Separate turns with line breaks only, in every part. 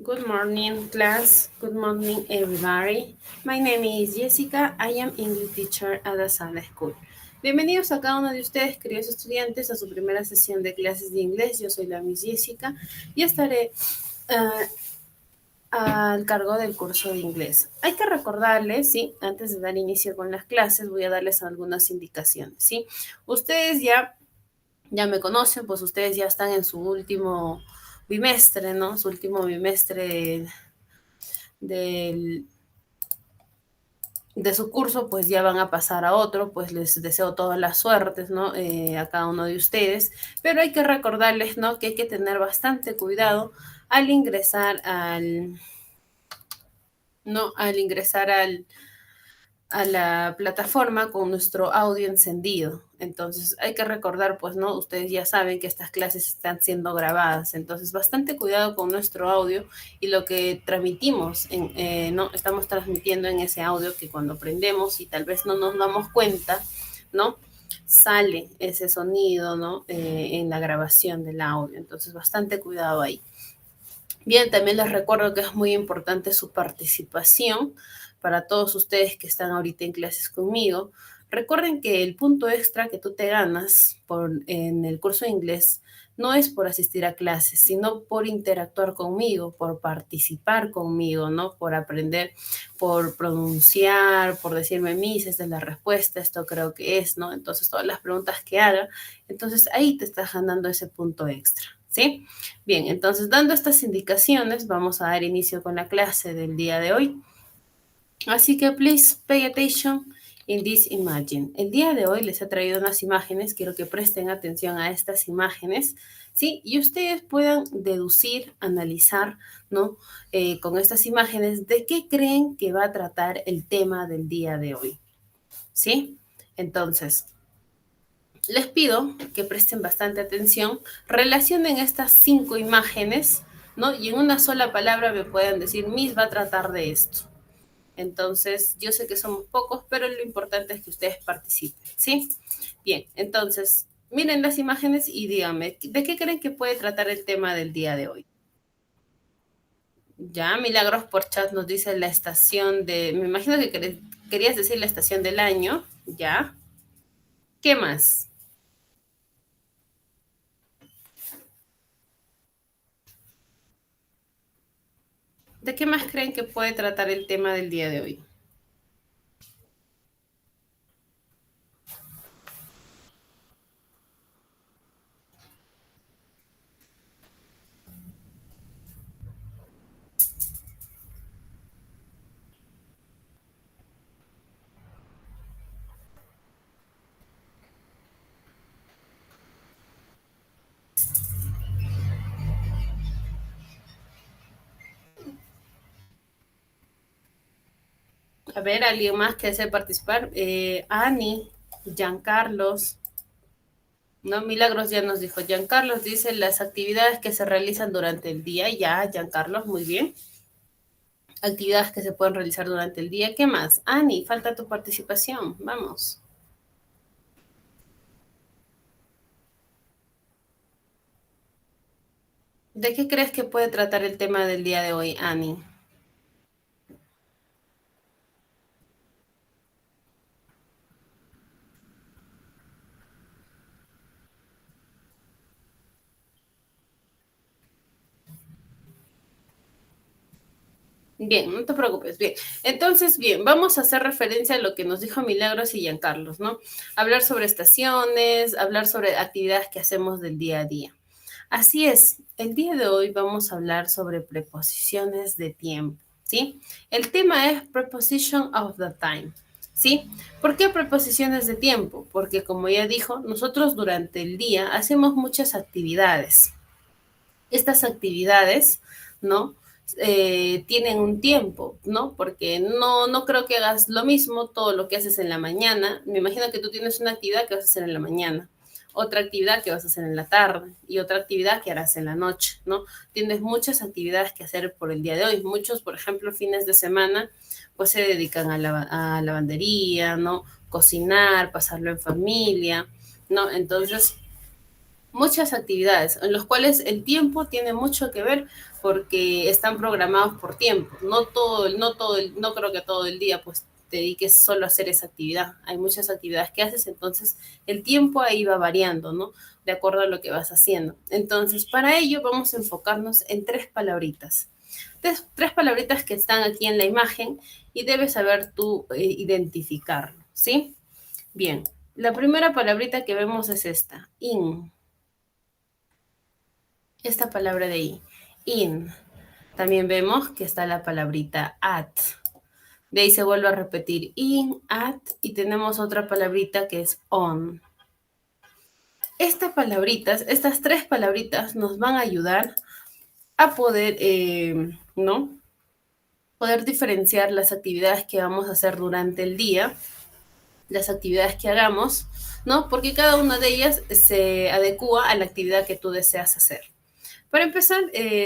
Good morning, class. Good morning, everybody. My name is Jessica. I am English teacher at the Sala School. Bienvenidos a cada uno de ustedes, queridos estudiantes, a su primera sesión de clases de inglés. Yo soy la Miss Jessica y estaré al cargo del curso de inglés. Hay que recordarles, ¿sí? Antes de dar inicio con las clases, voy a darles algunas indicaciones, ¿sí? Ustedes ya me conocen, pues ustedes ya están en su último bimestre, ¿no? Su último bimestre del, de su curso, pues ya van a pasar a otro, pues les deseo todas las suertes, ¿no? A cada uno de ustedes, pero hay que recordarles, ¿no? Que hay que tener bastante cuidado al ingresar ¿no? Al ingresar a la plataforma con nuestro audio encendido. Entonces hay que recordar, pues, ¿no? Ustedes ya saben que estas clases están siendo grabadas, entonces bastante cuidado con nuestro audio y lo que transmitimos, ¿no? Estamos transmitiendo en ese audio que cuando prendemos y tal vez no nos damos cuenta, ¿no? Sale ese sonido, ¿no? En la grabación del audio, entonces bastante cuidado ahí. Bien, también les recuerdo que es muy importante su participación para todos ustedes que están ahorita en clases conmigo. Recuerden que el punto extra que tú te ganas en el curso de inglés no es por asistir a clases, sino por interactuar conmigo, por participar conmigo, ¿no? Por aprender, por pronunciar, por decirme, Miss, esta es la respuesta, esto creo que es, ¿no? Entonces, todas las preguntas que haga, entonces ahí te estás ganando ese punto extra, ¿sí? Bien, entonces dando estas indicaciones, vamos a dar inicio con la clase del día de hoy. Así que please pay attention in this imagine. El día de hoy les he traído unas imágenes, quiero que presten atención a estas imágenes, ¿sí? Y ustedes puedan deducir, analizar, ¿no? Con estas imágenes, ¿de qué creen que va a tratar el tema del día de hoy? ¿Sí? Entonces, les pido que presten bastante atención, relacionen estas 5 imágenes, ¿no? Y en una sola palabra me pueden decir, Miss va a tratar de esto. Entonces, yo sé que somos pocos, pero lo importante es que ustedes participen, ¿sí? Bien, entonces, miren las imágenes y díganme, ¿de qué creen que puede tratar el tema del día de hoy? Ya, Milagros por chat nos dice la estación me imagino que querías decir la estación del año, ¿ya? ¿Qué más? ¿De qué más creen que puede tratar el tema del día de hoy? A ver, ¿alguien más que desee participar? Ani, Giancarlos, no, Milagros ya nos dijo. Giancarlos dice las actividades que se realizan durante el día. Ya, Giancarlos, muy bien. Actividades que se pueden realizar durante el día. ¿Qué más? Ani, falta tu participación. Vamos. ¿De qué crees que puede tratar el tema del día de hoy, Ani? Bien, no te preocupes, bien. Entonces, bien, vamos a hacer referencia a lo que nos dijo Milagros y Giancarlos, ¿no? Hablar sobre estaciones, hablar sobre actividades que hacemos del día a día. Así es, el día de hoy vamos a hablar sobre preposiciones de tiempo, ¿sí? El tema es preposition of the time, ¿sí? ¿Por qué preposiciones de tiempo? Porque como ya dijo, nosotros durante el día hacemos muchas actividades. Estas actividades, ¿no? Tienen un tiempo, ¿no? Porque no creo que hagas lo mismo todo lo que haces en la mañana. Me imagino que tú tienes una actividad que vas a hacer en la mañana, otra actividad que vas a hacer en la tarde y otra actividad que harás en la noche, ¿no? Tienes muchas actividades que hacer por el día de hoy. Muchos, por ejemplo, fines de semana, pues se dedican a lavandería, ¿no? Cocinar, pasarlo en familia, ¿no? Entonces, muchas actividades en las cuales el tiempo tiene mucho que ver porque están programados por tiempo. No creo que todo el día pues te dediques solo a hacer esa actividad. Hay muchas actividades que haces, entonces el tiempo ahí va variando, ¿no? De acuerdo a lo que vas haciendo. Entonces, para ello vamos a enfocarnos en tres palabritas. Tres palabritas que están aquí en la imagen y debes saber tú identificarlo, ¿sí? Bien, la primera palabrita que vemos es esta, in. Esta palabra de ahí, in. También vemos que está la palabrita at. De ahí se vuelve a repetir in, at, y tenemos otra palabrita que es on. Estas tres palabritas nos van a ayudar a poder, ¿no? Poder diferenciar las actividades que vamos a hacer durante el día, las actividades que hagamos, ¿no? Porque cada una de ellas se adecua a la actividad que tú deseas hacer. Para empezar,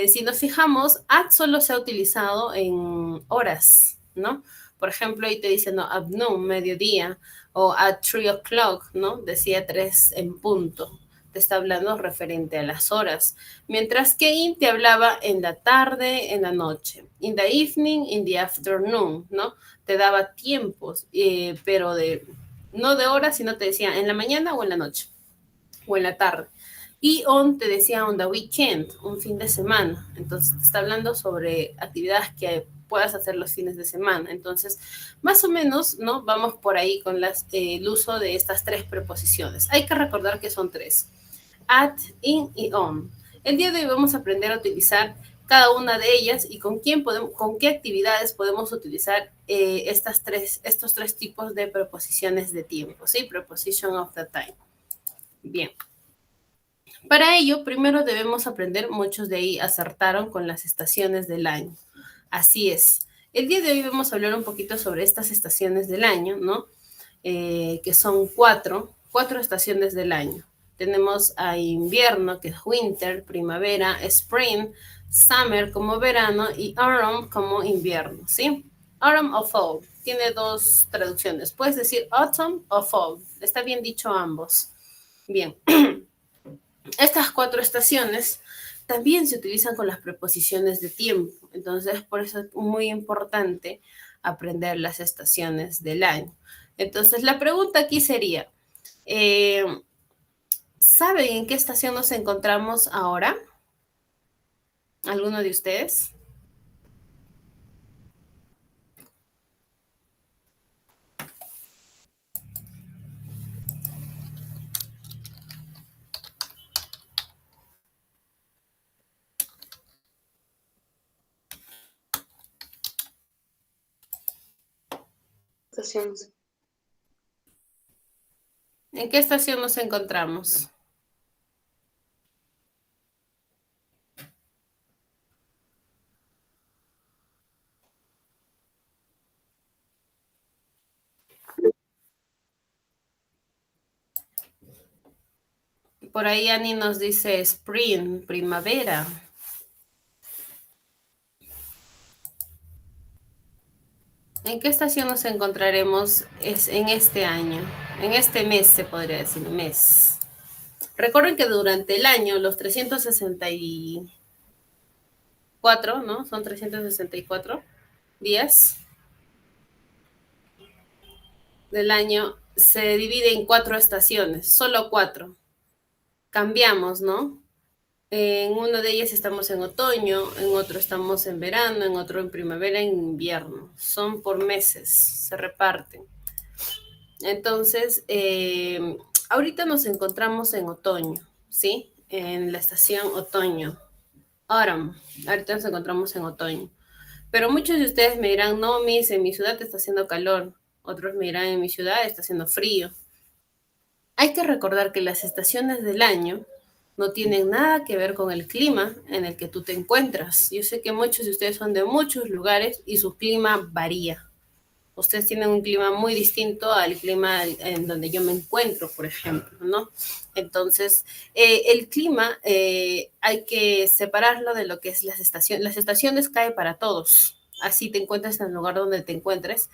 si nos fijamos, at solo se ha utilizado en horas, ¿no? Por ejemplo, ahí te dice, no, at noon, mediodía, o at 3 o'clock, ¿no? Decía 3 en punto. Te está hablando referente a las horas. Mientras que in te hablaba en la tarde, en la noche. In the evening, in the afternoon, ¿no? Te daba tiempos, pero no de horas, sino te decía en la mañana o en la noche, o en la tarde. Y on te decía on the weekend, un fin de semana. Entonces te está hablando sobre actividades que puedas hacer los fines de semana. Entonces, más o menos, ¿no? Vamos por ahí con el uso de estas tres preposiciones. Hay que recordar que son tres: at, in y on. El día de hoy vamos a aprender a utilizar cada una de ellas y con qué actividades podemos utilizar estos tres tipos de preposiciones de tiempo, ¿sí? Preposition of the time. Bien. Para ello, primero debemos aprender, muchos de ahí acertaron con las estaciones del año. Así es. El día de hoy vamos a hablar un poquito sobre estas estaciones del año, ¿no? Que son cuatro estaciones del año. Tenemos a invierno, que es winter, primavera, spring, summer como verano y autumn como invierno, ¿sí? Autumn o fall. Tiene dos traducciones. Puedes decir autumn o fall. Está bien dicho ambos. Bien. Estas cuatro estaciones también se utilizan con las preposiciones de tiempo. Entonces, por eso es muy importante aprender las estaciones del año. Entonces, la pregunta aquí sería, eh, ¿saben en qué estación nos encontramos ahora? ¿Alguno de ustedes?
Estaciones.
¿En qué estación nos encontramos? Por ahí Annie nos dice spring, primavera. ¿En qué estación nos encontraremos en este año? En este mes, se podría decir, mes. Recuerden que durante el año, los 364, ¿no? Son 364 días del año, se divide en cuatro estaciones, solo cuatro. Cambiamos, ¿no? En una de ellas estamos en otoño, en otro estamos en verano, en otro en primavera, en invierno. Son por meses, se reparten. Entonces, ahorita nos encontramos en otoño, ¿sí? En la estación otoño. Autumn. Ahorita nos encontramos en otoño. Pero muchos de ustedes me dirán, no, Miss, en mi ciudad está haciendo calor. Otros me dirán, en mi ciudad está haciendo frío. Hay que recordar que las estaciones del año no tienen nada que ver con el clima en el que tú te encuentras. Yo sé que muchos de ustedes son de muchos lugares y su clima varía. Ustedes tienen un clima muy distinto al clima en donde yo me encuentro, por ejemplo, ¿no? Entonces, el clima hay que separarlo de lo que es las estaciones. Las estaciones caen para todos. Así te encuentras en el lugar donde te encuentras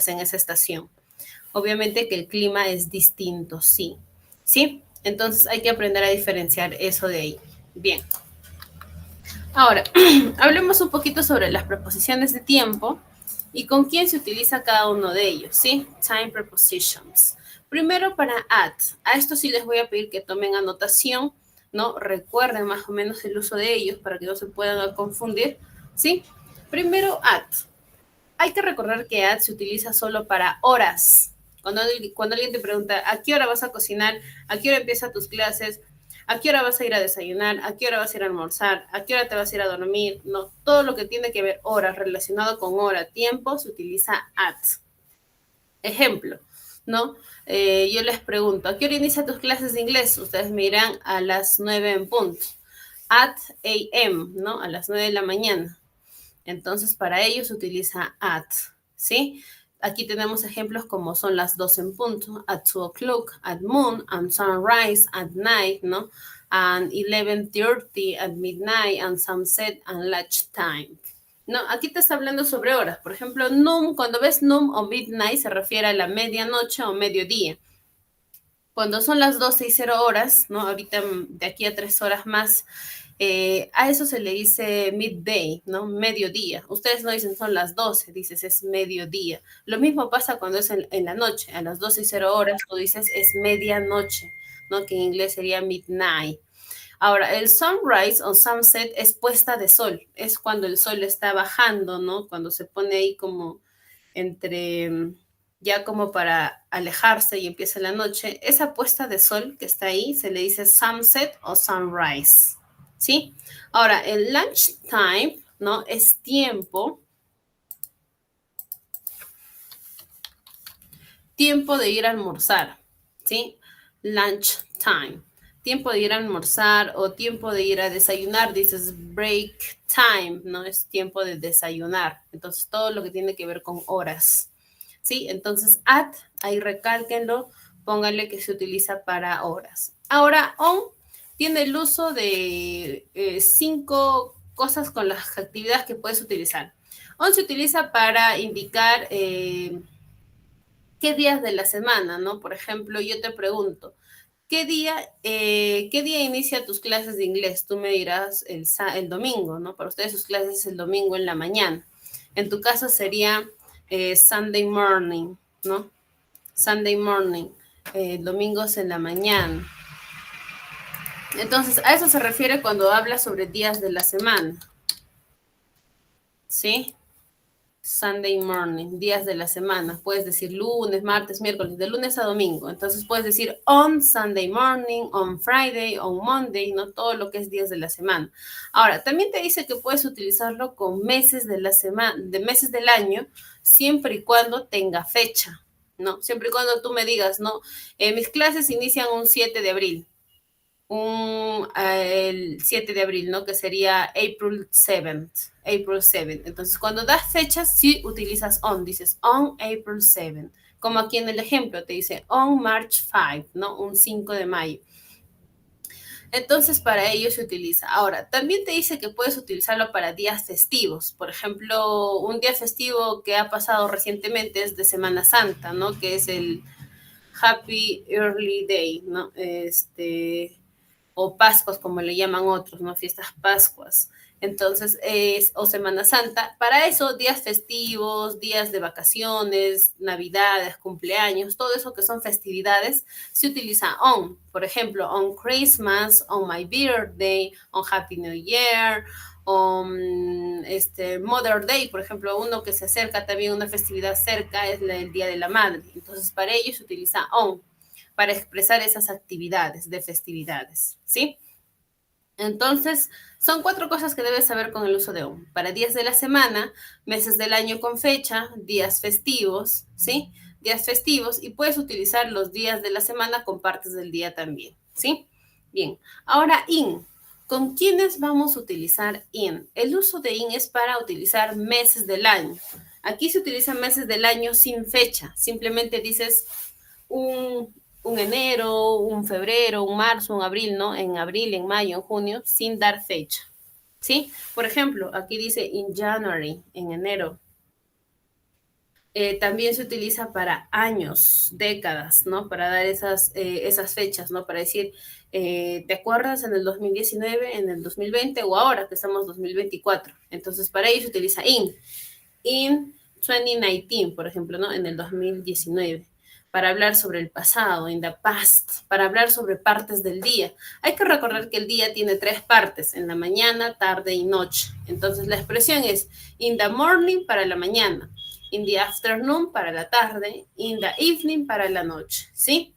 en esa estación. Obviamente que el clima es distinto, sí. ¿Sí? Entonces hay que aprender a diferenciar eso de ahí. Bien. Ahora, hablemos un poquito sobre las preposiciones de tiempo y con quién se utiliza cada uno de ellos, ¿sí? Time prepositions. Primero para at. A esto sí les voy a pedir que tomen anotación, ¿no? Recuerden más o menos el uso de ellos para que no se puedan confundir, ¿sí? Primero at. Hay que recordar que at se utiliza solo para horas. Cuando alguien te pregunta, ¿a qué hora vas a cocinar? ¿A qué hora empiezan tus clases? ¿A qué hora vas a ir a desayunar? ¿A qué hora vas a ir a almorzar? ¿A qué hora te vas a ir a dormir? No, todo lo que tiene que ver horas relacionado con hora, tiempo, se utiliza at. Ejemplo, ¿no? Yo les pregunto, ¿a qué hora inicia tus clases de inglés? Ustedes me dirán a las 9 en punto. At a.m., ¿no? A las 9 de la mañana. Entonces, para ello se utiliza at, ¿sí? Aquí tenemos ejemplos como son las 2 en punto, at 2 o'clock, at moon, at sunrise, at night, ¿no? And 11:30 at midnight, and sunset, and lunchtime. No, aquí te está hablando sobre horas. Por ejemplo, noon, cuando ves noon o midnight, se refiere a la medianoche o mediodía. Cuando son las 12 y 0 horas, ¿no? Ahorita de aquí a 3 horas más, a eso se le dice midday, ¿no? Mediodía. Ustedes no dicen son las 12, dices es mediodía. Lo mismo pasa cuando es en la noche, a las 12 y 0 horas, tú dices es medianoche, ¿no? Que en inglés sería midnight. Ahora, el sunrise o sunset es puesta de sol, es cuando el sol está bajando, ¿no? Cuando se pone ahí como entre ya como para alejarse y empieza la noche, esa puesta de sol que está ahí se le dice sunset o sunrise, ¿sí? Ahora, el lunch time, ¿no? Es tiempo de ir a almorzar, ¿sí? Lunch time. Tiempo de ir a almorzar o tiempo de ir a desayunar, dices break time, ¿no? Es tiempo de desayunar. Entonces, todo lo que tiene que ver con horas. ¿Sí? Entonces, at, ahí recálquenlo, pónganle que se utiliza para horas. Ahora, on tiene el uso de 5 cosas con las actividades que puedes utilizar. On se utiliza para indicar qué días de la semana, ¿no? Por ejemplo, yo te pregunto, ¿qué día inicia tus clases de inglés? Tú me dirás el domingo, ¿no? Para ustedes sus clases es el domingo en la mañana. En tu caso sería Sunday morning, ¿no? Sunday morning, domingos en la mañana. Entonces, a eso se refiere cuando habla sobre días de la semana, ¿sí? Sunday morning, días de la semana. Puedes decir lunes, martes, miércoles, de lunes a domingo. Entonces puedes decir on Sunday morning, on Friday, on Monday, ¿no? Todo lo que es días de la semana. Ahora, también te dice que puedes utilizarlo con meses de la semana, de meses del año, siempre y cuando tenga fecha, ¿no? Siempre y cuando tú me digas, ¿no? Mis clases inician un 7 de abril. El 7 de abril, ¿no? Que sería April 7th. April 7. Entonces, cuando das fechas, sí utilizas on, dices on April 7. Como aquí en el ejemplo, te dice on March 5, ¿no? Un 5 de mayo. Entonces, para ello se utiliza. Ahora, también te dice que puedes utilizarlo para días festivos. Por ejemplo, un día festivo que ha pasado recientemente es de Semana Santa, ¿no? Que es el Happy Early Day, ¿no? O Pascuas, como le llaman otros, ¿no? Fiestas Pascuas. Entonces, o Semana Santa. Para eso, días festivos, días de vacaciones, navidades, cumpleaños, todo eso que son festividades, se utiliza on. Por ejemplo, on Christmas, on my birthday, on Happy New Year, on Mother Day, por ejemplo, uno que se acerca también, una festividad cerca, es el Día de la Madre. Entonces, para ello se utiliza on para expresar esas actividades de festividades, ¿sí? Entonces, son 4 cosas que debes saber con el uso de on. Para días de la semana, meses del año con fecha, días festivos, ¿sí? Días festivos y puedes utilizar los días de la semana con partes del día también, ¿sí? Bien, ahora in. ¿Con quiénes vamos a utilizar in? El uso de in es para utilizar meses del año. Aquí se utilizan meses del año sin fecha. Simplemente dices un enero, un febrero, un marzo, un abril, ¿no? En abril, en mayo, en junio, sin dar fecha, ¿sí? Por ejemplo, aquí dice in January, en enero. También se utiliza para años, décadas, ¿no? Para dar esas fechas, ¿no? Para decir, ¿te acuerdas en el 2019, en el 2020 o ahora que estamos en 2024? Entonces, para ello se utiliza in 2019, por ejemplo, ¿no? En el 2019. Para hablar sobre el pasado, in the past, para hablar sobre partes del día. Hay que recordar que el día tiene 3 partes, en la mañana, tarde y noche. Entonces la expresión es in the morning para la mañana, in the afternoon para la tarde, in the evening para la noche, ¿sí?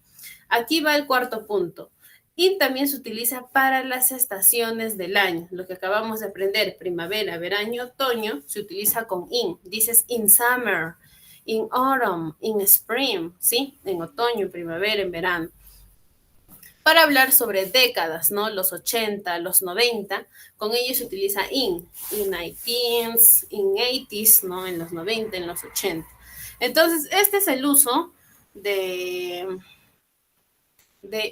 Aquí va el cuarto punto. Y también se utiliza para las estaciones del año. Lo que acabamos de aprender, primavera, verano, otoño, se utiliza con in. Dices in summer, in autumn, in spring, ¿sí? En otoño, en primavera, en verano. Para hablar sobre décadas, ¿no? Los 80, los 90, con ellos se utiliza in 19s, in 80s, ¿no? En los 90, en los 80. Entonces, este es el uso de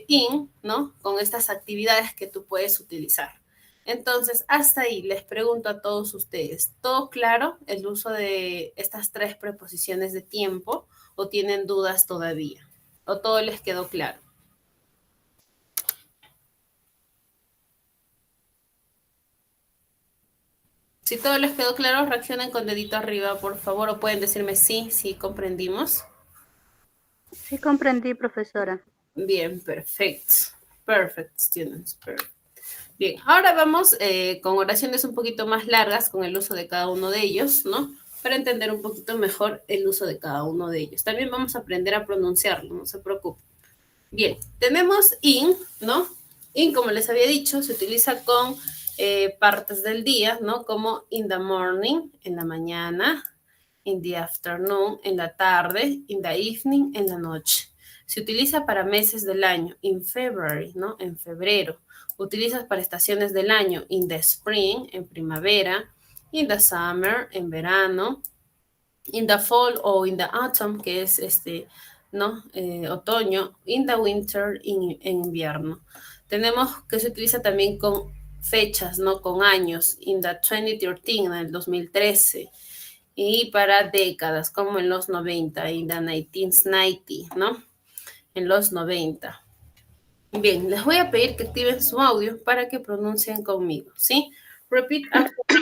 in, ¿no? Con estas actividades que tú puedes utilizar. Entonces, hasta ahí les pregunto a todos ustedes, ¿todo claro el uso de estas 3 preposiciones de tiempo o tienen dudas todavía? ¿O todo les quedó claro? Si todo les quedó claro, reaccionen con dedito arriba, por favor, o pueden decirme sí, sí comprendimos.
Sí comprendí, profesora.
Bien, perfecto. Perfect, students, perfect. Bien, ahora vamos con oraciones un poquito más largas con el uso de cada uno de ellos, ¿no? Para entender un poquito mejor el uso de cada uno de ellos. También vamos a aprender a pronunciarlo, no se preocupen. Bien, tenemos in, ¿no? In, como les había dicho, se utiliza con partes del día, ¿no? Como in the morning, en la mañana, in the afternoon, en la tarde, in the evening, en la noche. Se utiliza para meses del año, in February, ¿no? En febrero. Utilizas para estaciones del año, in the spring, en primavera, in the summer, en verano, in the fall o in the autumn, que es ¿no? Otoño, in the winter, en invierno. Tenemos que se utiliza también con fechas, ¿no? Con años, in the 2013, en el 2013, y para décadas, como en los 90, in the 1990, ¿no? En los 90. Bien, les voy a pedir que activen su audio para que pronuncien conmigo, ¿sí? Repeat after me.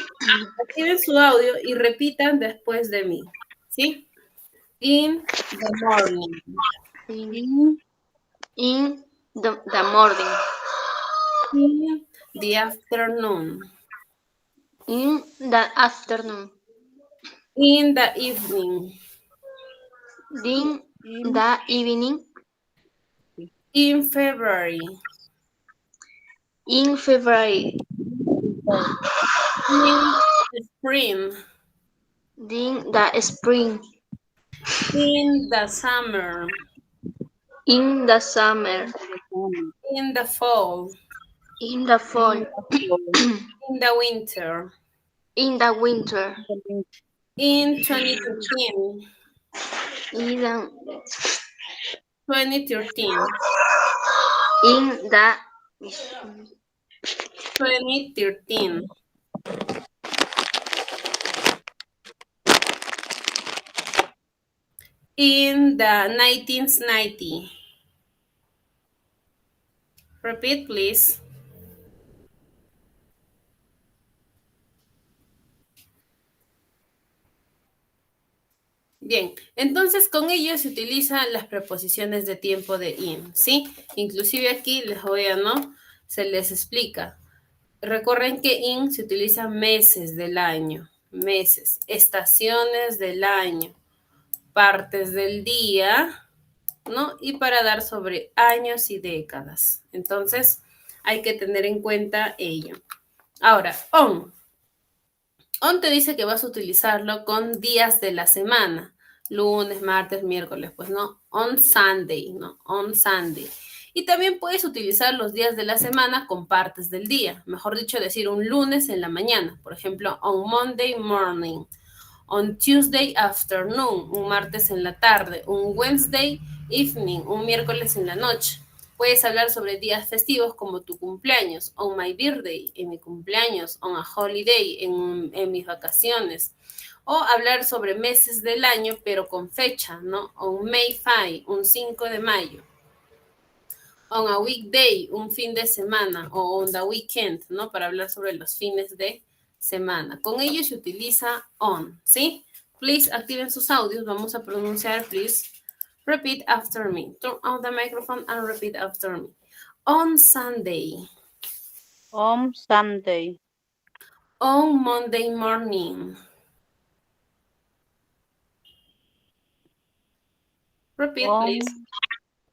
Activen su audio y repitan después de mí, ¿sí? In the morning.
In the morning.
In the afternoon.
In the afternoon.
In the evening.
In the evening.
In February.
In February.
In spring.
In the spring.
In the summer.
In the summer.
In the fall.
In the fall.
In the winter.
In the winter.
In 2013.
In the
2013.
In the
2013. In the 1990. Repeat, please. Bien, entonces con ello se utilizan las preposiciones de tiempo de in, ¿sí? Inclusive aquí les voy a, ¿no? Se les explica. Recuerden que in se utiliza meses del año, meses, estaciones del año, partes del día, ¿no? Y para dar sobre años y décadas. Entonces, hay que tener en cuenta ello. Ahora, on. On te dice que vas a utilizarlo con días de la semana. Lunes, martes, miércoles, pues no. On Sunday, ¿no? On Sunday. Y también puedes utilizar los días de la semana con partes del día. Mejor dicho, decir un lunes en la mañana. Por ejemplo, on Monday morning. On Tuesday afternoon, un martes en la tarde. Un Wednesday evening, un miércoles en la noche. Puedes hablar sobre días festivos como tu cumpleaños, on my birthday, en mi cumpleaños, on a holiday, en mis vacaciones. O hablar sobre meses del año, pero con fecha, ¿no? On May 5, un 5 de mayo. On a weekday, un fin de semana. O on the weekend, ¿no? Para hablar sobre los fines de semana. Con ello se utiliza on, ¿sí? Please, activen sus audios. Vamos a pronunciar, please. Repeat after me. Turn on the microphone and repeat after me. On Sunday.
On Sunday.
On Monday morning. Repeat, please.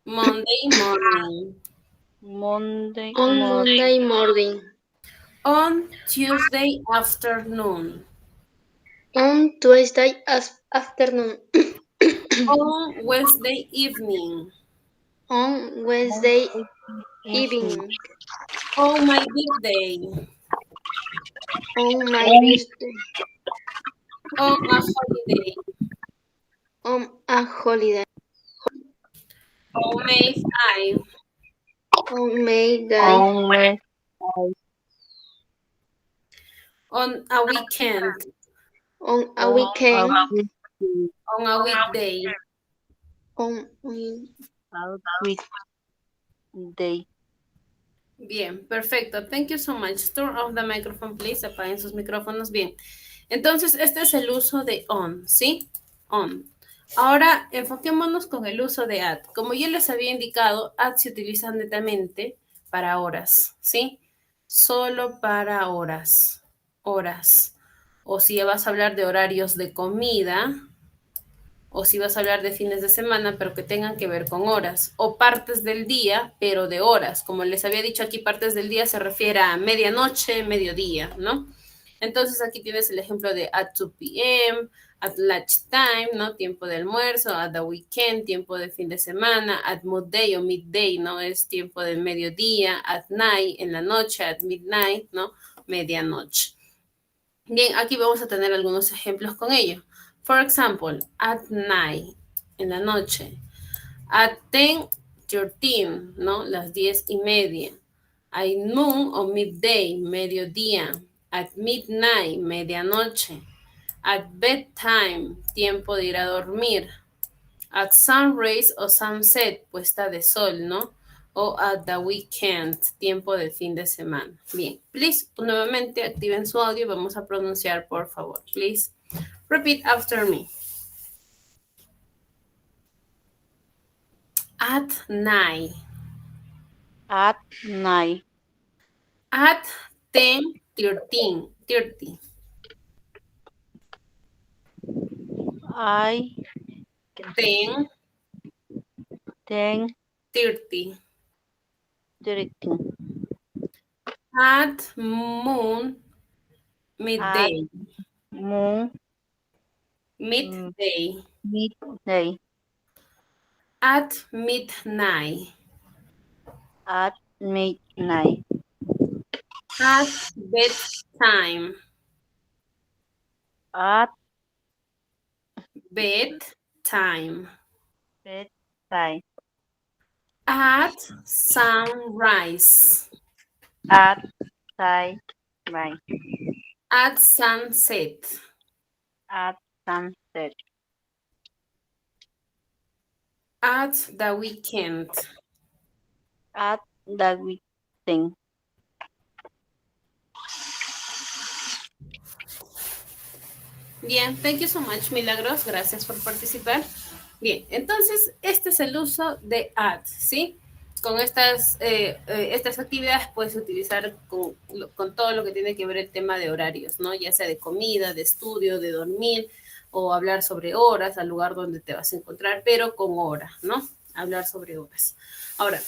Monday morning.
Monday
On
morning.
Monday morning.
On Tuesday afternoon.
On Tuesday afternoon.
On Wednesday evening.
On Wednesday evening.
On my birthday.
On my birthday.
On a holiday.
On a holiday.
On May 5.
On May Day.
On Wednesday.
On a weekend.
On a weekend.
On a weekday.
On
Weekday.
Bien, perfecto. Thank you so much. Turn off the microphone, please. Apaguen sus micrófonos. Bien. Entonces, este es el uso de on, ¿sí? On. Ahora, enfoquémonos con el uso de at. Como yo les había indicado, at se utiliza netamente para horas, ¿sí? Solo para horas. Horas. O si vas a hablar de horarios de comida, o si vas a hablar de fines de semana, pero que tengan que ver con horas, o partes del día, pero de horas. Como les había dicho aquí, partes del día se refiere a medianoche, mediodía, ¿no? Entonces aquí tienes el ejemplo de at 2 p.m., at lunchtime, ¿no? Tiempo de almuerzo, at the weekend, tiempo de fin de semana, at midday o midday, ¿no? Es tiempo de mediodía, at night, en la noche, at midnight, ¿no? Medianoche. Bien, aquí vamos a tener algunos ejemplos con ello. For example, at night, en la noche. At 10:13, ¿no? Las 10:30. At noon o midday, mediodía. At midnight, medianoche. At bedtime, tiempo de ir a dormir. At sunrise o sunset, puesta de sol, ¿no? O at the weekend, tiempo del fin de semana. Bien, please, nuevamente activen su audio y vamos a pronunciar, por favor. Please, repeat after me. At night.
At night.
At 10:30.
I
10:30.
10:13.
At moon, midday.
Moon.
Midday.
Midday.
At midnight.
At midnight.
At bedtime.
At
Bedtime.
bedtime.
At sunrise.
At sunrise.
At sunset.
At sunset.
At the weekend.
At the weekend.
Bien, thank you so much, Milagros. Gracias por participar. Bien, entonces este es el uso de at, ¿sí? Con estas actividades puedes utilizar con todo lo que tiene que ver el tema de horarios, ¿no? Ya sea de comida, de estudio, de dormir, o hablar sobre horas, al lugar donde te vas a encontrar, pero con hora, ¿no? Hablar sobre horas. Ahora,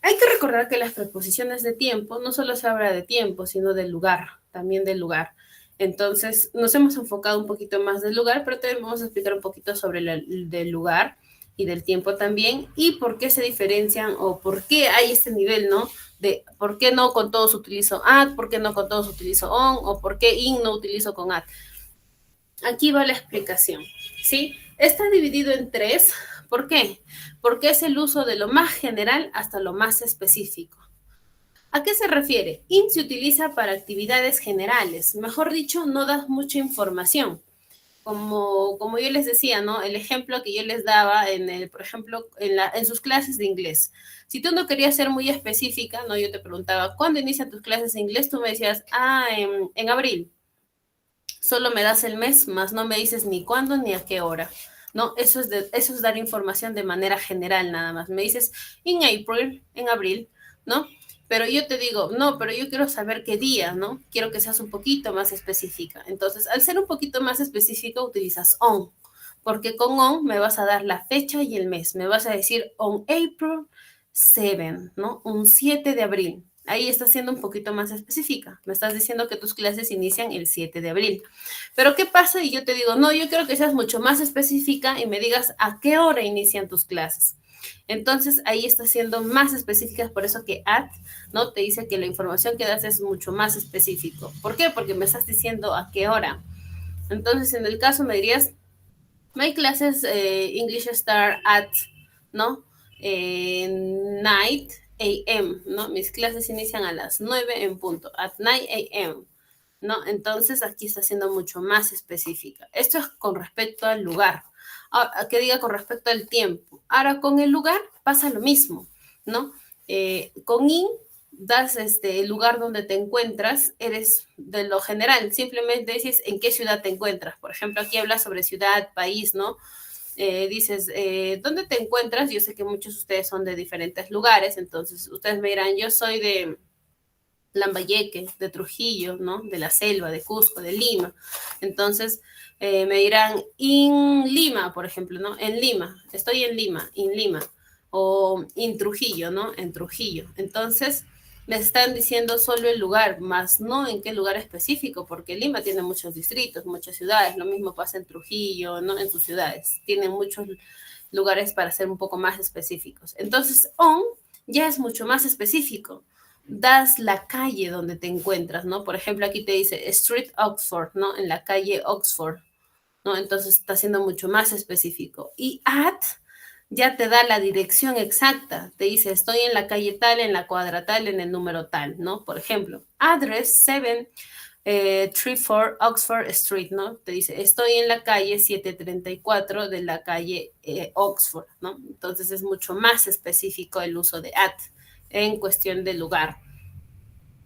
hay que recordar que las preposiciones de tiempo no solo se habla de tiempo, sino del lugar, también del lugar. Entonces, nos hemos enfocado un poquito más del lugar, pero también vamos a explicar un poquito sobre del lugar y del tiempo también, y por qué se diferencian o por qué hay este nivel, ¿no? De por qué no con todos utilizo at, por qué no con todos utilizo on, o por qué in no utilizo con at. Aquí va la explicación, ¿sí? Está dividido en tres ¿Por qué? Porque es el uso de lo más general hasta lo más específico. ¿A qué se refiere? In se utiliza para actividades generales, mejor dicho, no das mucha información. Como yo les decía, ¿no? El ejemplo que yo les daba por ejemplo, en sus clases de inglés. Si tú no querías ser muy específica, ¿no? Yo te preguntaba, ¿cuándo inician tus clases de inglés? Tú me decías, en abril. Solo me das el mes, más no me dices ni cuándo ni a qué hora. ¿No? Eso es dar información de manera general nada más. Me dices, en abril, ¿no? Pero yo te digo, no, pero yo quiero saber qué día, ¿no? Quiero que seas un poquito más específica. Entonces, al ser un poquito más específico, utilizas on, porque con on me vas a dar la fecha y el mes. Me vas a decir on April 7, ¿no? Un 7 de abril. Ahí estás siendo un poquito más específica. Me estás diciendo que tus clases inician el 7 de abril. Pero ¿qué pasa? Y yo te digo, no, yo quiero que seas mucho más específica y me digas a qué hora inician tus clases. Entonces ahí está siendo más específica, por eso que at, ¿no? Te dice que la información que das es mucho más específico. ¿Por qué? Porque me estás diciendo a qué hora. Entonces en el caso me dirías, my classes English start at, ¿no? Night a.m., ¿no? Mis clases inician a las 9 en punto, at 9 a.m., ¿no? Entonces aquí está siendo mucho más específica. Esto es con respecto al lugar. Ahora, que diga con respecto al tiempo. Ahora, con el lugar pasa lo mismo, ¿no? Con in das el lugar donde te encuentras, eres de lo general, simplemente dices en qué ciudad te encuentras. Por ejemplo, aquí hablas sobre ciudad, país, ¿no? Dices, ¿dónde te encuentras? Yo sé que muchos de ustedes son de diferentes lugares, entonces ustedes me dirán, yo soy de Lambayeque, de Trujillo, ¿no? De la selva, de Cusco, de Lima. Entonces, me dirán, en Lima, por ejemplo, ¿no? En Lima, estoy en Lima. O en Trujillo, ¿no? En Trujillo. Entonces, me están diciendo solo el lugar, más no en qué lugar específico, porque Lima tiene muchos distritos, muchas ciudades. Lo mismo pasa en Trujillo, ¿no? En sus ciudades. Tienen muchos lugares para ser un poco más específicos. Entonces, on ya es mucho más específico, das la calle donde te encuentras, ¿no? Por ejemplo, aquí te dice Street Oxford, ¿no? En la calle Oxford, ¿no? Entonces está siendo mucho más específico. Y at ya te da la dirección exacta. Te dice, estoy en la calle tal, en la cuadra tal, en el número tal, ¿no? Por ejemplo, address 734 Oxford Street, ¿no? Te dice, estoy en la calle 734 de la calle Oxford, ¿no? Entonces es mucho más específico el uso de at en cuestión de lugar.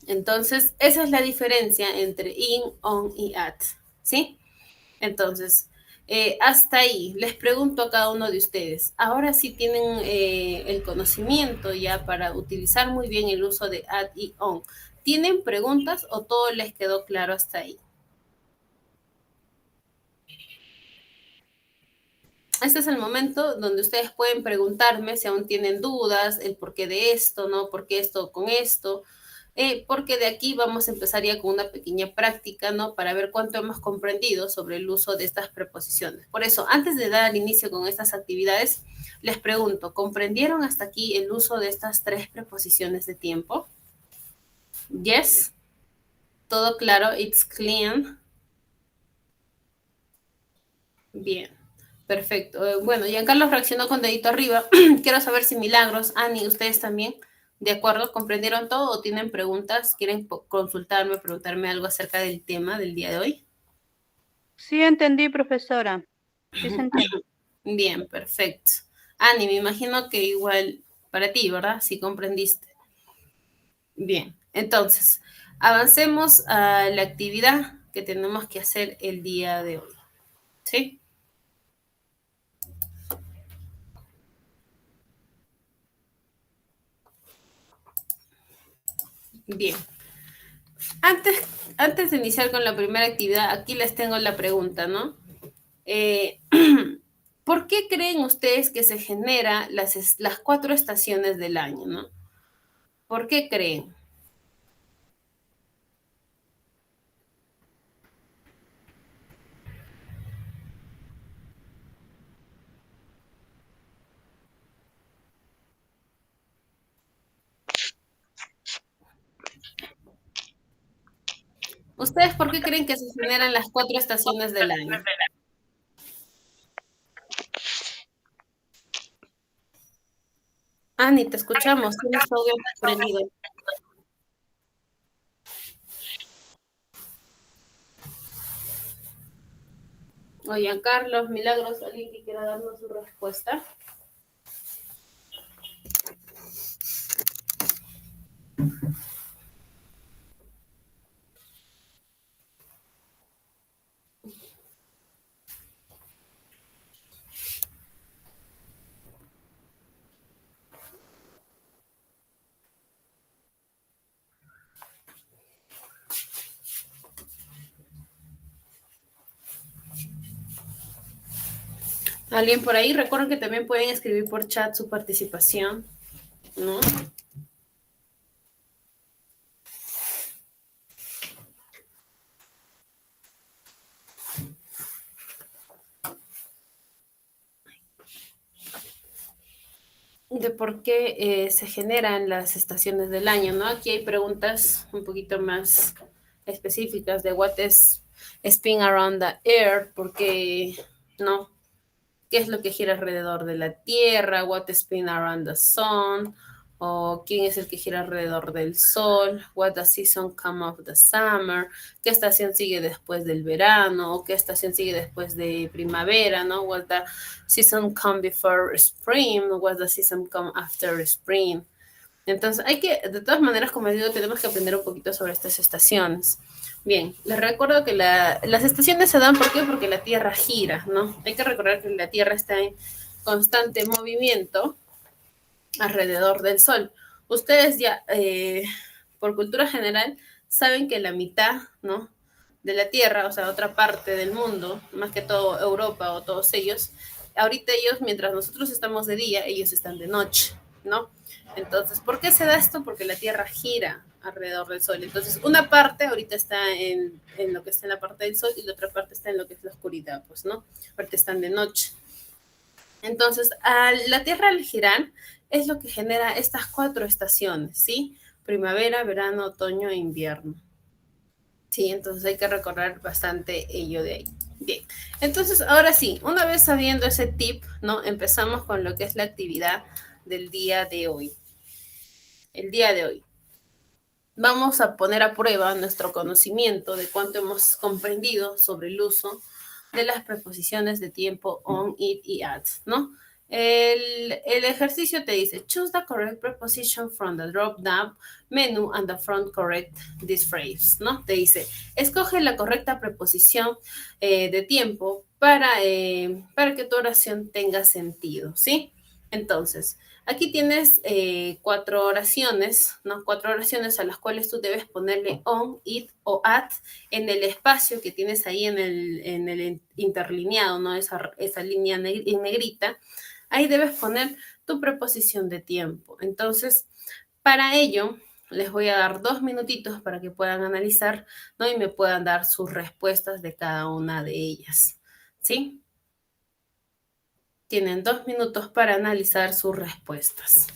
Entonces, esa es la diferencia entre in, on y at, ¿sí? Entonces, hasta ahí, les pregunto a cada uno de ustedes, ahora sí tienen el conocimiento ya para utilizar muy bien el uso de at y on. ¿Tienen preguntas o todo les quedó claro hasta ahí? Este es el momento donde ustedes pueden preguntarme si aún tienen dudas, el porqué de esto, ¿no? ¿Por qué esto con esto? Porque de aquí vamos a empezar ya con una pequeña práctica, ¿no? Para ver cuánto hemos comprendido sobre el uso de estas preposiciones. Por eso, antes de dar inicio con estas actividades, les pregunto, ¿comprendieron hasta aquí el uso de estas 3 preposiciones de tiempo? Yes. ¿Todo claro? It's clean. Bien. Perfecto. Bueno, Giancarlo reaccionó con dedito arriba. Quiero saber si Milagros, Ani, ustedes también, ¿de acuerdo? ¿Comprendieron todo o tienen preguntas? ¿Quieren consultarme, preguntarme algo acerca del tema del día de hoy?
Sí entendí, profesora. Sí se entiende.
Bien, perfecto. Ani, me imagino que igual para ti, ¿verdad? Sí comprendiste. Bien, entonces, avancemos a la actividad que tenemos que hacer el día de hoy. ¿Sí? Bien. Antes de iniciar con la primera actividad, aquí les tengo la pregunta, ¿no? Eh, ¿Por qué creen ustedes que se genera las 4 estaciones del año, ¿no? ¿Por qué creen? ¿Ustedes por qué creen que se generan las 4 estaciones del año? Ani, te escuchamos. Tienes audio prendido. Oigan, Carlos, Milagros, ¿alguien que quiera darnos su respuesta? ¿Alguien por ahí? Recuerden que también pueden escribir por chat su participación, ¿no? De por qué se generan las estaciones del año, ¿no? Aquí hay preguntas un poquito más específicas de what is spin around the earth, porque, ¿no? ¿Qué es lo que gira alrededor de la Tierra? What spin around the sun? ¿O quién es el que gira alrededor del sol? What the season come of the summer? ¿Qué estación sigue después del verano? ¿O qué estación sigue después de primavera? ¿No? What the season come before spring? What the season come after spring? Entonces, hay que, de todas maneras, como digo, tenemos que aprender un poquito sobre estas estaciones. Bien, les recuerdo que las estaciones se dan, ¿por qué? Porque la Tierra gira, ¿no? Hay que recordar que la Tierra está en constante movimiento alrededor del Sol. Ustedes ya, por cultura general, saben que la mitad, ¿no? De la Tierra, o sea, otra parte del mundo, más que todo Europa o todos ellos, ahorita ellos, mientras nosotros estamos de día, ellos están de noche, ¿no? Entonces, ¿por qué se da esto? Porque la Tierra gira alrededor del Sol. Entonces, una parte ahorita está en lo que está en la parte del Sol y la otra parte está en lo que es la oscuridad, pues, ¿no? Ahorita están de noche. Entonces, la Tierra al girar es lo que genera estas 4 estaciones, ¿sí? Primavera, verano, otoño e invierno. Sí, entonces hay que recordar bastante ello de ahí. Bien, entonces ahora sí, una vez sabiendo ese tip, ¿no? Empezamos con lo que es la actividad del día de hoy. El día de hoy. Vamos a poner a prueba nuestro conocimiento de cuánto hemos comprendido sobre el uso de las preposiciones de tiempo on, it y at, ¿no? El ejercicio te dice, choose the correct preposition from the drop-down menu and the front correct this phrase, ¿no? Te dice, escoge la correcta preposición de tiempo para que tu oración tenga sentido, ¿sí? Entonces, aquí tienes 4 oraciones, ¿no? 4 oraciones a las cuales tú debes ponerle on, it o at en el espacio que tienes ahí en el interlineado, ¿no? Esa línea en negrita. Ahí debes poner tu preposición de tiempo. Entonces, para ello, les voy a dar 2 minutitos para que puedan analizar, ¿no? Y me puedan dar sus respuestas de cada una de ellas, ¿sí? Tienen 2 minutos para analizar sus respuestas.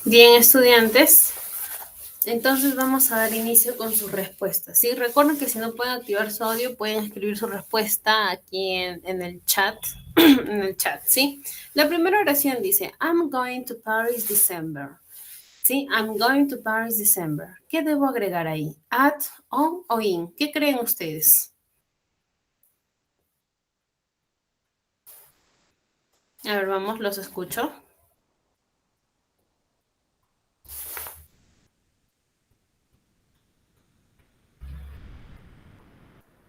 Bien, estudiantes. Entonces vamos a dar inicio con sus respuestas. ¿Sí? Recuerden que si no pueden activar su audio, pueden escribir su respuesta aquí en el chat. En el chat, ¿sí? La primera oración dice, I'm going to Paris December. ¿Sí? I'm going to Paris December. ¿Qué debo agregar ahí? At, on o in. ¿Qué creen ustedes? A ver, vamos, los escucho.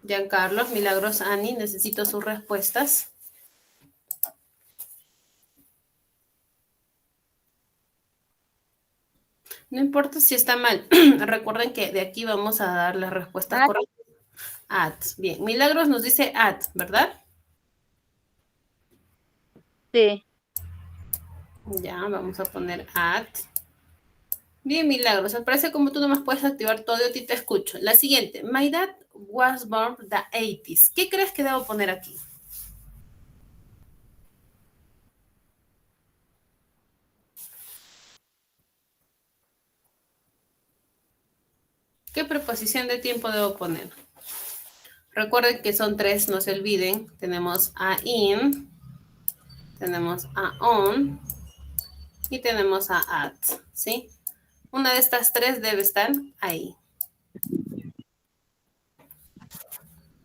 Giancarlo, Milagros, Ani, necesito sus respuestas. No importa si está mal. Recuerden que de aquí vamos a dar las respuestas correctas. At. Bien. Milagros nos dice at, ¿verdad?
Sí.
Ya, vamos a poner at. Bien, Milagros. Al parecer como tú nomás puedes activar todo, yo a ti te escucho. La siguiente. My dad was born the 80s. ¿Qué crees que debo poner aquí? ¿Qué preposición de tiempo debo poner? Recuerden que son tres, no se olviden. Tenemos a in, tenemos a on y tenemos a at, ¿sí? Una de estas tres debe estar ahí.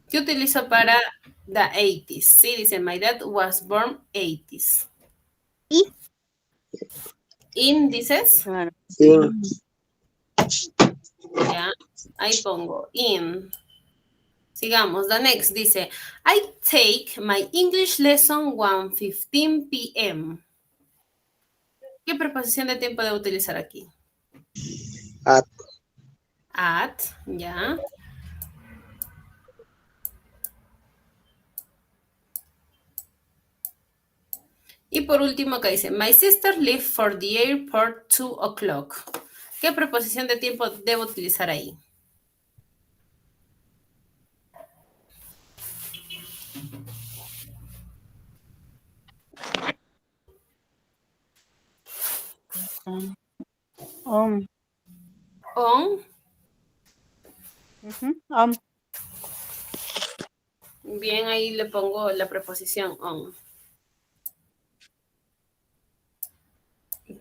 ¿Qué utilizo para the 80s? Sí, dice, my dad was born 80s.
¿Y?
In, ¿dices?
Claro.
In.
Ya, ahí pongo in. Sigamos, the next dice, I take my English lesson 1:15 p.m. ¿Qué preposición de tiempo debo utilizar aquí?
At.
At, ya. Y por último acá dice, my sister left for the airport 2 o'clock. ¿Qué preposición de tiempo debo utilizar ahí?
On.
On. Bien, ahí le pongo la preposición on.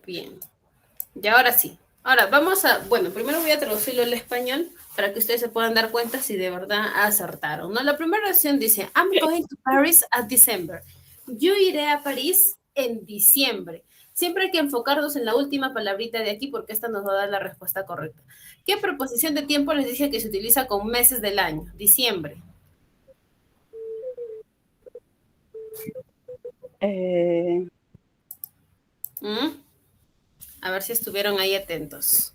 Bien. Y ahora sí. Ahora vamos a, bueno, primero voy a traducirlo al español para que ustedes se puedan dar cuenta si de verdad acertaron, ¿no? La primera oración dice, I'm going to Paris at December. Yo iré a París en diciembre. Siempre hay que enfocarnos en la última palabrita de aquí porque esta nos va a dar la respuesta correcta. ¿Qué preposición de tiempo les dije que se utiliza con meses del año? Diciembre. ¿Mm? A ver si estuvieron ahí atentos.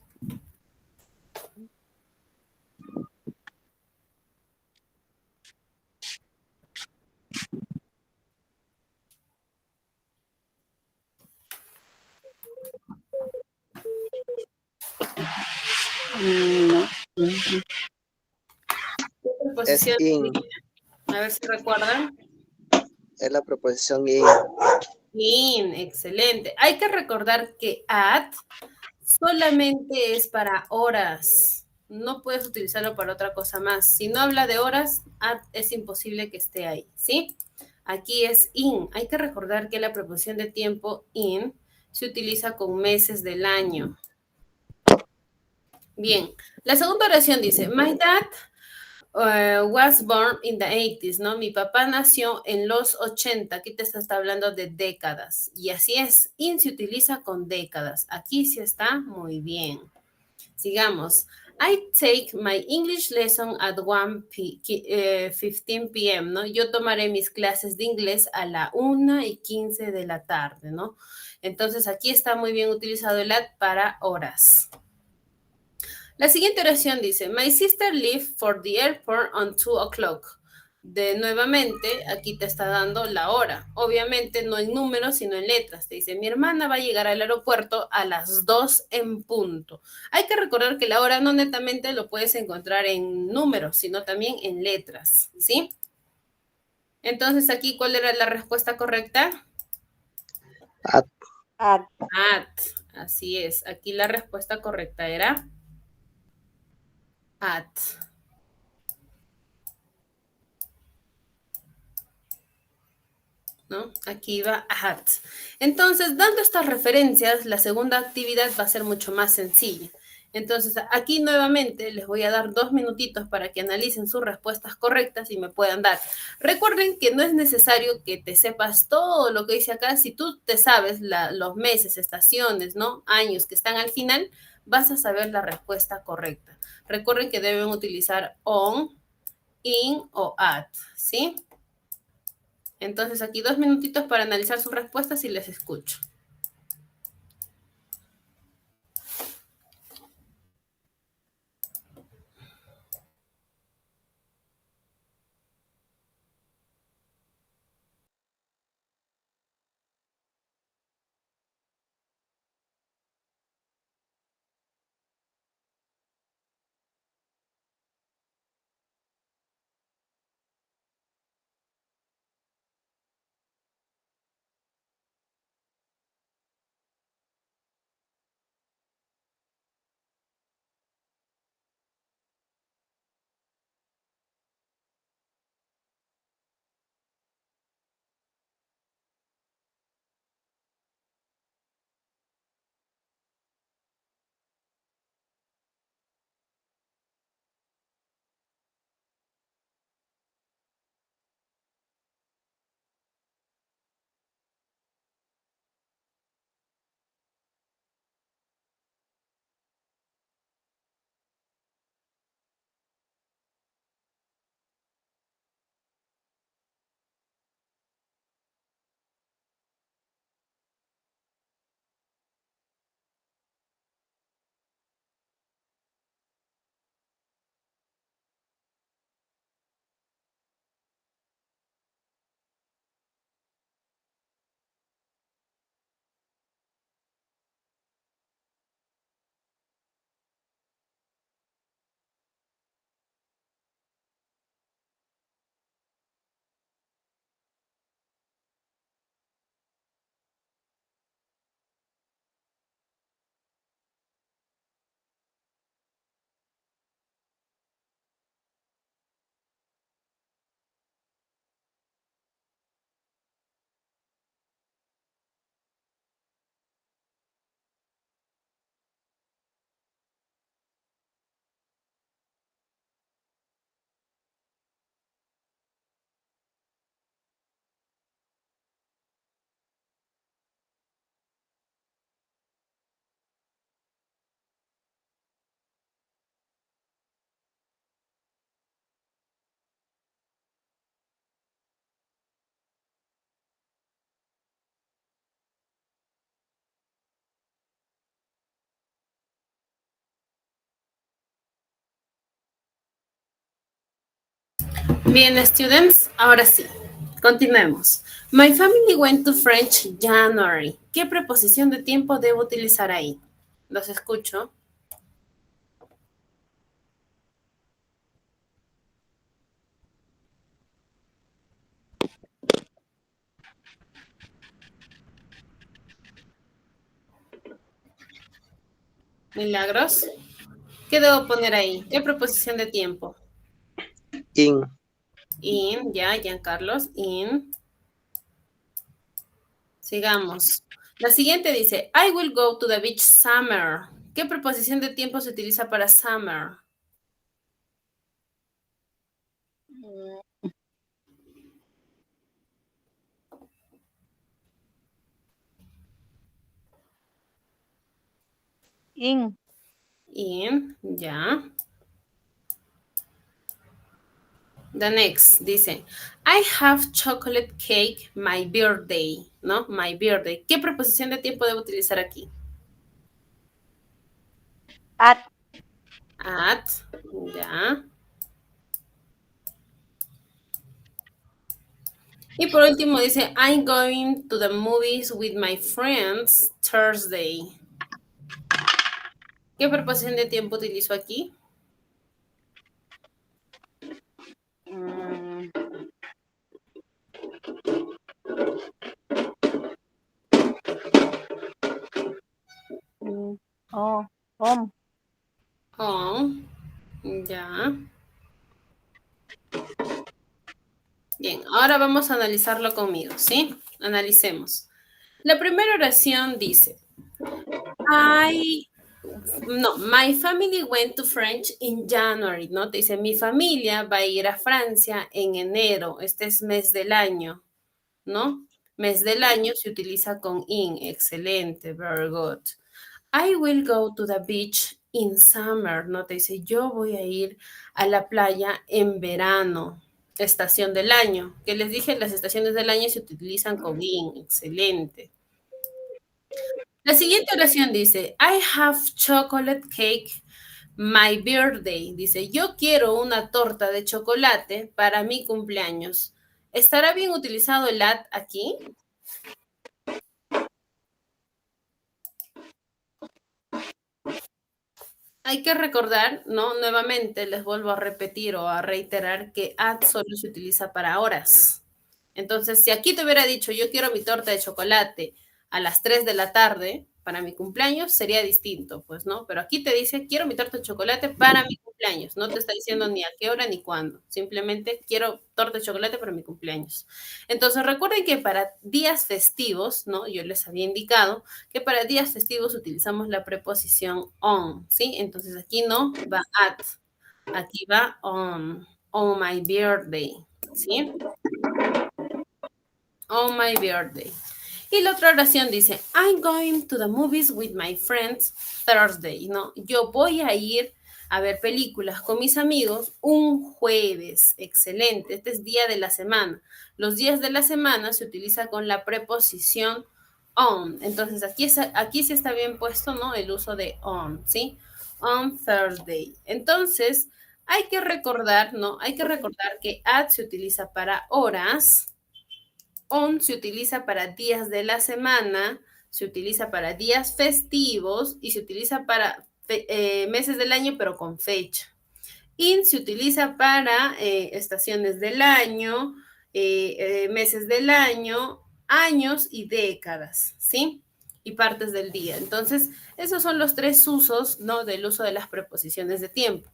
No.
¿Qué preposición?
Es in.
A ver si recuerdan.
Es la preposición in.
In, excelente. Hay que recordar que at solamente es para horas. No puedes utilizarlo para otra cosa más. Si no habla de horas, at es imposible que esté ahí, ¿sí? Aquí es in. Hay que recordar que la preposición de tiempo in se utiliza con meses del año. Bien, la segunda oración dice, my dad was born in the 80s, ¿no? Mi papá nació en los 80. Aquí te está hablando de décadas. Y así es, in se utiliza con décadas. Aquí sí está muy bien. Sigamos. I take my English lesson at 1:15 p.m., ¿no? Yo tomaré mis clases de inglés a la 1:15 de la tarde, ¿no? Entonces aquí está muy bien utilizado el at para horas. La siguiente oración dice, my sister left for the airport on 2 o'clock. Nuevamente, aquí te está dando la hora. Obviamente no en números, sino en letras. Te dice, mi hermana va a llegar al aeropuerto a las 2 en punto. Hay que recordar que la hora no netamente lo puedes encontrar en números, sino también en letras, ¿sí? Entonces aquí, ¿cuál era la respuesta correcta?
At.
At.
Así es. Aquí la respuesta correcta era at. ¿No? Aquí va at. Entonces, dando estas referencias, la segunda actividad va a ser mucho más sencilla. Entonces, aquí nuevamente les voy a dar 2 minutitos para que analicen sus respuestas correctas y me puedan dar. Recuerden que no es necesario que te sepas todo lo que dice acá. Si tú te sabes los meses, estaciones, ¿no? Años que están al final, vas a saber la respuesta correcta. Recuerden que deben utilizar on, in o at, ¿sí? Entonces aquí 2 minutitos para analizar sus respuestas y les escucho. Bien, students, ahora sí. Continuemos. My family went to French January. ¿Qué preposición de tiempo debo utilizar ahí? Los escucho. Milagros. ¿Qué debo poner ahí? ¿Qué preposición de tiempo?
In.
In, ya, Giancarlos, in. Sigamos. La siguiente dice, I will go to the beach summer. ¿Qué preposición de tiempo se utiliza para summer?
In.
In, ya. The next dice, I have chocolate cake my birthday, ¿no? My birthday. ¿Qué preposición de tiempo debo utilizar aquí?
At.
At, ya. Y por último dice, I'm going to the movies with my friends Thursday. ¿Qué preposición de tiempo utilizo aquí?
Mm, On.
On. Ya. Bien, ahora vamos a analizarlo conmigo, ¿sí? Analicemos. La primera oración dice, my family went to French in January, ¿no? Te dice, mi familia va a ir a Francia en enero. Este es mes del año, ¿no? Mes del año se utiliza con in. Excelente, very good. I will go to the beach in summer, ¿no? Te dice, yo voy a ir a la playa en verano, estación del año. Que les dije, las estaciones del año se utilizan con in. Excelente. La siguiente oración dice, I have chocolate cake my birthday. Dice, yo quiero una torta de chocolate para mi cumpleaños. ¿Estará bien utilizado el at aquí? Hay que recordar, ¿no? Nuevamente les vuelvo a repetir o a reiterar que at solo se utiliza para horas. Entonces, si aquí te hubiera dicho, yo quiero mi torta de chocolate a las 3 de la tarde para mi cumpleaños, sería distinto, pues, ¿no? Pero aquí te dice, quiero mi torta de chocolate para mi cumpleaños. No te está diciendo ni a qué hora ni cuándo. Simplemente quiero torta de chocolate para mi cumpleaños. Entonces, recuerden que para días festivos, ¿no? Yo les había indicado que para días festivos utilizamos la preposición on, ¿sí? Entonces, aquí no va at, aquí va on my birthday, ¿sí? On my birthday. Y la otra oración dice, I'm going to the movies with my friends Thursday, ¿no? Yo voy a ir a ver películas con mis amigos un jueves. Excelente, este es día de la semana. Los días de la semana se utiliza con la preposición on. Entonces, aquí sí está bien puesto, ¿no? El uso de on, ¿sí? On Thursday. Entonces, hay que recordar, ¿no? Hay que recordar que at se utiliza para horas, on se utiliza para días de la semana, se utiliza para días festivos y se utiliza para meses del año, pero con fecha. In se utiliza para estaciones del año, meses del año, años y décadas, ¿sí? Y partes del día. Entonces, esos son los tres usos, ¿no? Del uso de las preposiciones de tiempo.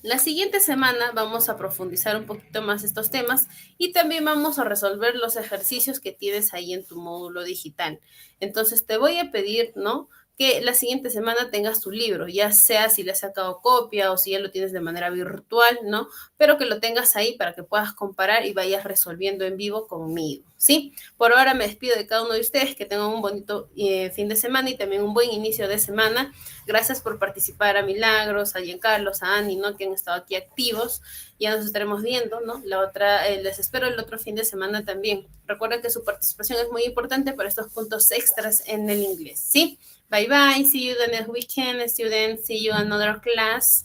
La siguiente semana vamos a profundizar un poquito más estos temas y también vamos a resolver los ejercicios que tienes ahí en tu módulo digital. Entonces te voy a pedir, ¿no? Que la siguiente semana tengas tu libro, ya sea si le has sacado copia o si ya lo tienes de manera virtual, ¿no? Pero que lo tengas ahí para que puedas comparar y vayas resolviendo en vivo conmigo, ¿sí? Por ahora me despido de cada uno de ustedes, que tengan un bonito fin de semana y también un buen inicio de semana. Gracias por participar, a Milagros, a Giancarlos, a Annie, ¿no? Que han estado aquí activos. Ya nos estaremos viendo, ¿no? Les espero el otro fin de semana también. Recuerden que su participación es muy importante para estos puntos extras en el inglés, ¿sí? Bye bye. See you the next weekend, students. See you another class.